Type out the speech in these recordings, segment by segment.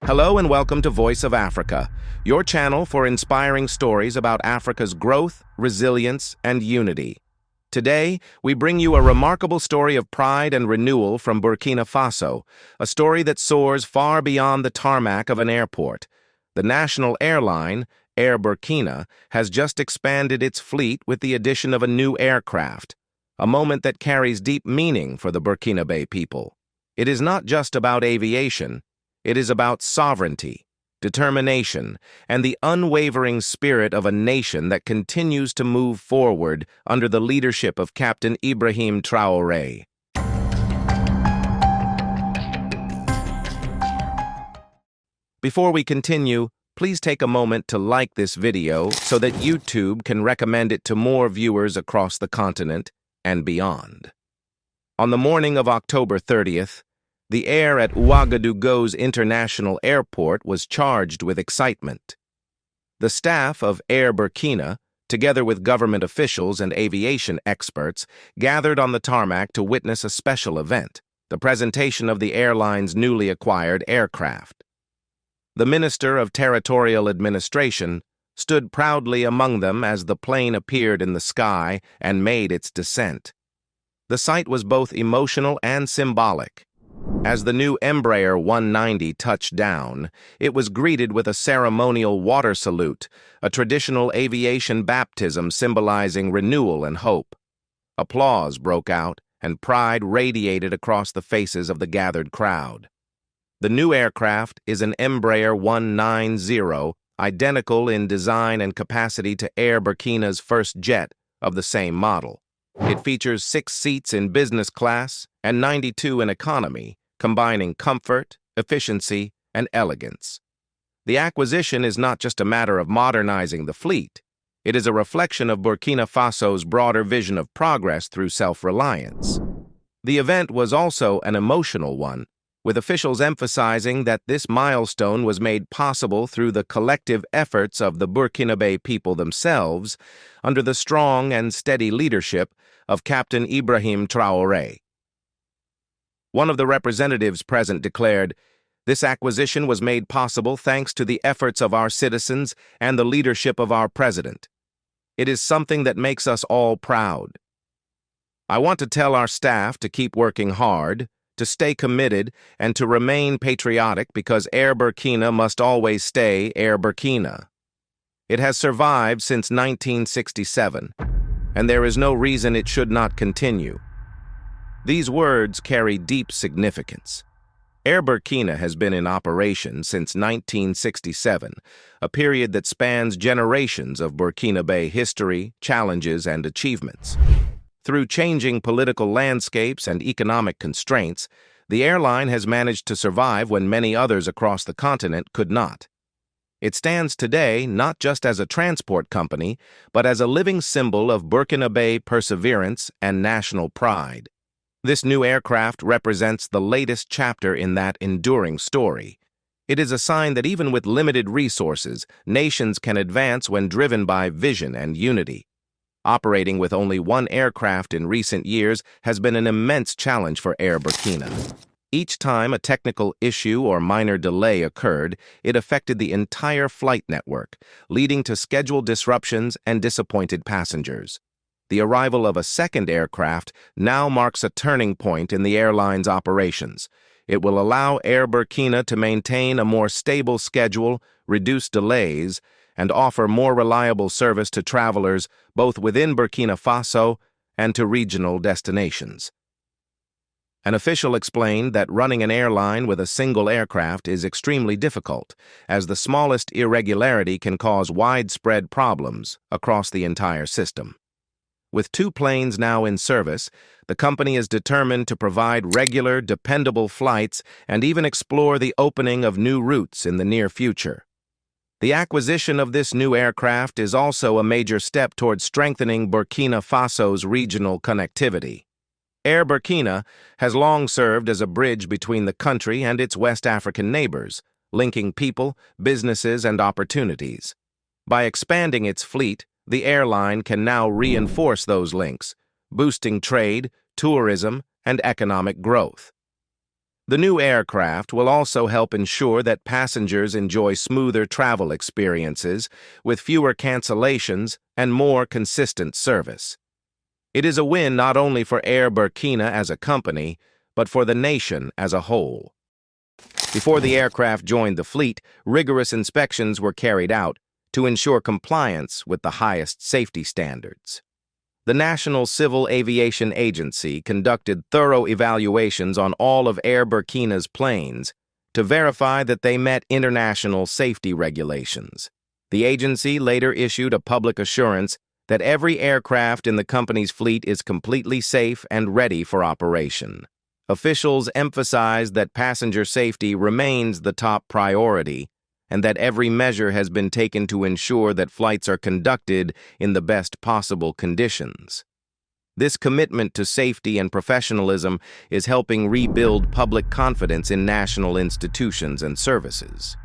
Hello and welcome to Voice of Africa, your channel for inspiring stories about Africa's growth, resilience, and unity. Today, we bring you a remarkable story of pride and renewal from Burkina Faso, a story that soars far beyond the tarmac of an airport. The national airline, Air Burkina, has just expanded its fleet with the addition of a new aircraft, a moment that carries deep meaning for the Burkinabe people. It is not just about aviation. It is about sovereignty, determination, and the unwavering spirit of a nation that continues to move forward under the leadership of Captain Ibrahim Traoré. Before we continue, please take a moment to like this video so that YouTube can recommend it to more viewers across the continent and beyond. On the morning of October 30th, the air at Ouagadougou's International Airport was charged with excitement. The staff of Air Burkina, together with government officials and aviation experts, gathered on the tarmac to witness a special event, the presentation of the airline's newly acquired aircraft. The Minister of Territorial Administration stood proudly among them as the plane appeared in the sky and made its descent. The sight was both emotional and symbolic. As the new Embraer 190 touched down, it was greeted with a ceremonial water salute, a traditional aviation baptism symbolizing renewal and hope. Applause broke out, and pride radiated across the faces of the gathered crowd. The new aircraft is an Embraer 190, identical in design and capacity to Air Burkina's first jet of the same model. It features 6 seats in business class and 92 in economy, combining comfort, efficiency, and elegance. The acquisition is not just a matter of modernizing the fleet. It is a reflection of Burkina Faso's broader vision of progress through self-reliance. The event was also an emotional one, with officials emphasizing that this milestone was made possible through the collective efforts of the Burkinabe people themselves under the strong and steady leadership of Captain Ibrahim Traoré. One of the representatives present declared, "This acquisition was made possible thanks to the efforts of our citizens and the leadership of our president. It is something that makes us all proud. I want to tell our staff to keep working hard, to stay committed, and to remain patriotic because Air Burkina must always stay Air Burkina. It has survived since 1967, and there is no reason it should not continue." These words carry deep significance. Air Burkina has been in operation since 1967, a period that spans generations of Burkinabe history, challenges, and achievements. Through changing political landscapes and economic constraints, the airline has managed to survive when many others across the continent could not. It stands today not just as a transport company, but as a living symbol of Burkinabe perseverance and national pride. This new aircraft represents the latest chapter in that enduring story. It is a sign that even with limited resources, nations can advance when driven by vision and unity. Operating with only one aircraft in recent years has been an immense challenge for Air Burkina. Each time a technical issue or minor delay occurred, it affected the entire flight network, leading to schedule disruptions and disappointed passengers. The arrival of a second aircraft now marks a turning point in the airline's operations. It will allow Air Burkina to maintain a more stable schedule, reduce delays, and offer more reliable service to travelers both within Burkina Faso and to regional destinations. An official explained that running an airline with a single aircraft is extremely difficult, as the smallest irregularity can cause widespread problems across the entire system. With 2 planes now in service, the company is determined to provide regular, dependable flights and even explore the opening of new routes in the near future. The acquisition of this new aircraft is also a major step towards strengthening Burkina Faso's regional connectivity. Air Burkina has long served as a bridge between the country and its West African neighbors, linking people, businesses, and opportunities. By expanding its fleet, the airline can now reinforce those links, boosting trade, tourism, and economic growth. The new aircraft will also help ensure that passengers enjoy smoother travel experiences with fewer cancellations and more consistent service. It is a win not only for Air Burkina as a company, but for the nation as a whole. Before the aircraft joined the fleet, rigorous inspections were carried out to ensure compliance with the highest safety standards. The National Civil Aviation Agency conducted thorough evaluations on all of Air Burkina's planes to verify that they met international safety regulations. The agency later issued a public assurance that every aircraft in the company's fleet is completely safe and ready for operation. Officials emphasized that passenger safety remains the top priority and that every measure has been taken to ensure that flights are conducted in the best possible conditions. This commitment to safety and professionalism is helping rebuild public confidence in national institutions and services.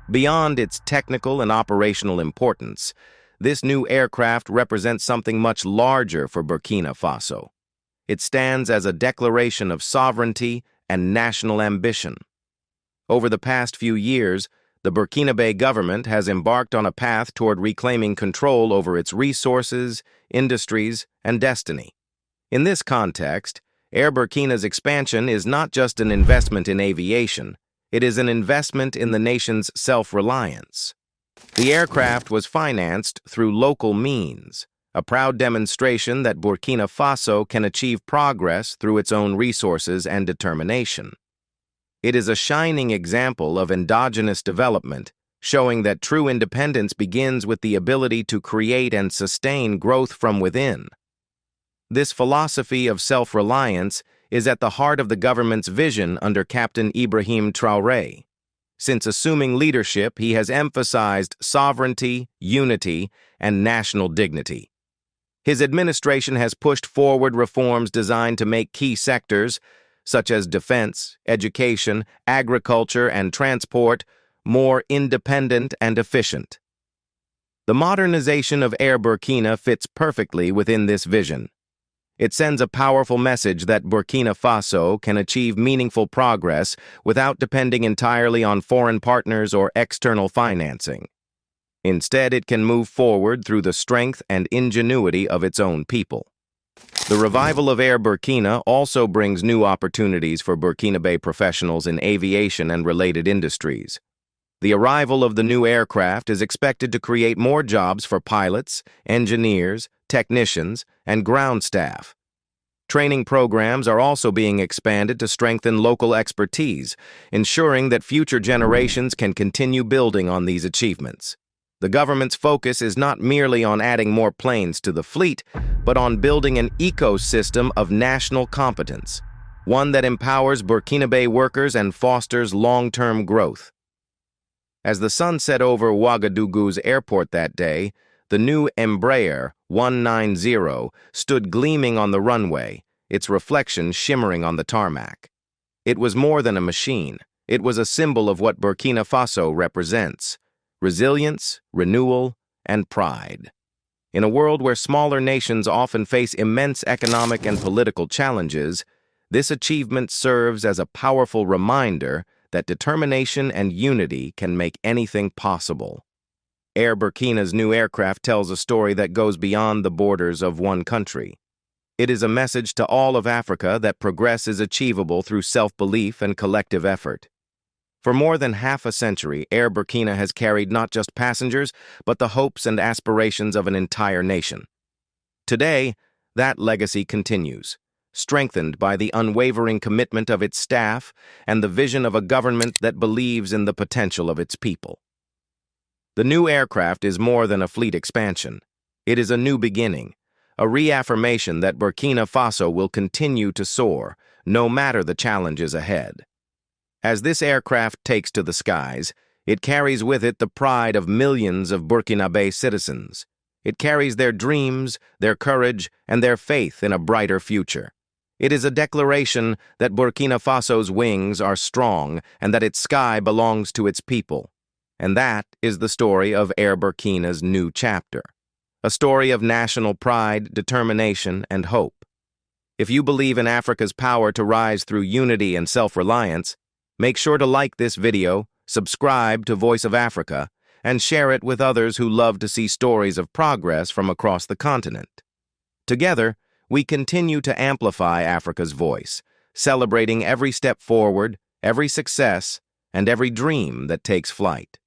Beyond its technical and operational importance, this new aircraft represents something much larger for Burkina Faso. It stands as a declaration of sovereignty and national ambition. Over the past few years, the Burkina government has embarked on a path toward reclaiming control over its resources, industries, and destiny. In this context, Air Burkina's expansion is not just an investment in aviation, it is an investment in the nation's self-reliance. The aircraft was financed through local means, a proud demonstration that Burkina Faso can achieve progress through its own resources and determination. It is a shining example of endogenous development, showing that true independence begins with the ability to create and sustain growth from within. This philosophy of self-reliance is at the heart of the government's vision under Captain Ibrahim Traoré. Since assuming leadership, he has emphasized sovereignty, unity, and national dignity. His administration has pushed forward reforms designed to make key sectors, such as defense, education, agriculture, and transport, more independent and efficient. The modernization of Air Burkina fits perfectly within this vision. It sends a powerful message that Burkina Faso can achieve meaningful progress without depending entirely on foreign partners or external financing. Instead, it can move forward through the strength and ingenuity of its own people. The revival of Air Burkina also brings new opportunities for Burkina professionals in aviation and related industries. The arrival of the new aircraft is expected to create more jobs for pilots, engineers, technicians, and ground staff. Training programs are also being expanded to strengthen local expertise, ensuring that future generations can continue building on these achievements. The government's focus is not merely on adding more planes to the fleet, but on building an ecosystem of national competence, one that empowers Burkina workers and fosters long-term growth. As the sun set over Ouagadougou's airport that day, the new Embraer 190 stood gleaming on the runway, its reflection shimmering on the tarmac. It was more than a machine. It was a symbol of what Burkina Faso represents: resilience, renewal, and pride. In a world where smaller nations often face immense economic and political challenges, this achievement serves as a powerful reminder that determination and unity can make anything possible. Air Burkina's new aircraft tells a story that goes beyond the borders of one country. It is a message to all of Africa that progress is achievable through self-belief and collective effort. For more than half a century, Air Burkina has carried not just passengers, but the hopes and aspirations of an entire nation. Today, that legacy continues, strengthened by the unwavering commitment of its staff and the vision of a government that believes in the potential of its people. The new aircraft is more than a fleet expansion. It is a new beginning, a reaffirmation that Burkina Faso will continue to soar, no matter the challenges ahead. As this aircraft takes to the skies, it carries with it the pride of millions of Burkina citizens. It carries their dreams, their courage, and their faith in a brighter future. It is a declaration that Burkina Faso's wings are strong and that its sky belongs to its people. And that is the story of Air Burkina's new chapter, a story of national pride, determination, and hope. If you believe in Africa's power to rise through unity and self-reliance, make sure to like this video, subscribe to Voice of Africa, and share it with others who love to see stories of progress from across the continent. Together, we continue to amplify Africa's voice, celebrating every step forward, every success, and every dream that takes flight.